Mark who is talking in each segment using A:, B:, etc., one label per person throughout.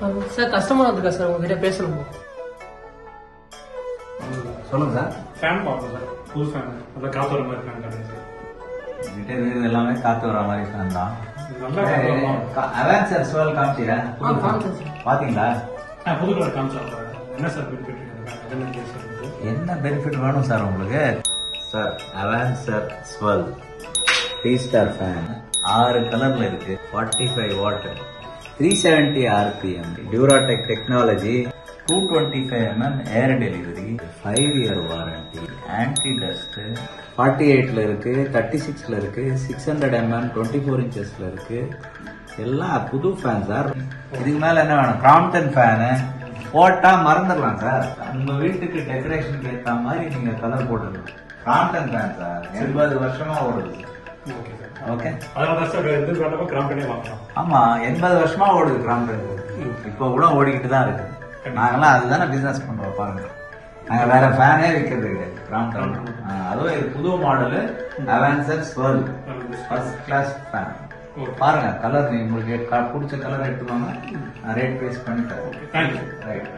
A: Sir customer வந்திருக்கா sir உங்ககிட்ட பேசணும்.
B: சொல்லுங்க சார்.
C: ஃபேன் பார்க்கணும் சார், புது ஃபேன், நல்லா காற்று வர மாதிரி ஃபேன் காட்டுங்க சார்.
B: கிட்ட இருக்கிறது எல்லாமே காத்து வர மாதிரி ஃபேன் தான்.
C: நல்லா காற்று
B: அவென்சர் ஸ்வெல் காமிச்சியா? பாத்தீங்களா?
C: புது கலர் காமிச்சா என்ன சார் பெனிஃபிட்
B: என்ன பெனிஃபிட் வேணும் சார் உங்களுக்கு? Sir Avenger Swell 3 star fan 6 கலர்ல இருக்கு. 45 watt, 370 RPM, Duratech technology, 225 mm air delivery, 5 year warranty, anti dust, 48ல இருக்கு, 36ல இருக்கு, 600 mm 24 inchesல இருக்கு. எல்லாம் புது ஃபேன் சார். இதுக்கு மேல என்ன வேணும்? கிராம்ப்டன் ஃபேனு போட்டா மறந்துடலாம் சார். உங்க வீட்டுக்கு டெக்கரேஷனுக்கு ஏற்ற மாதிரி நீங்க கலர் போட்டுருங்க. கிராம்ப்டன் ஃபேன் சார் 80 வருஷமா ஓடுது. ஓகே,
C: அதனால சார் எந்த பிராண்டப்போ கிராம்ப்டனே வாங்கலாம்.
B: ஆமா, 80 வருஷமா ஓடுது கிராம்ப்டன். இப்போ கூட ஓடிக்கிட்டு தான் இருக்கு. நாங்கெல்லாம் அதுதானே பிசினஸ் பண்றோம். பாருங்க, நாங்க வேற ஃபேனே விற்கிறது கிடையாது. கிராம்ப்டன் அதுவும் இது புது model Avenger Swell first class fan. பாருங்க, கலர் உங்களுக்கு பிடிச்ச கலர் எடுத்துக்கோங்க. நான் ரேட் பேஸ் பண்ணி தரேன்.
C: Thank you.
B: Right.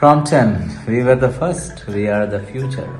B: Crompton, we were the first, we are the future.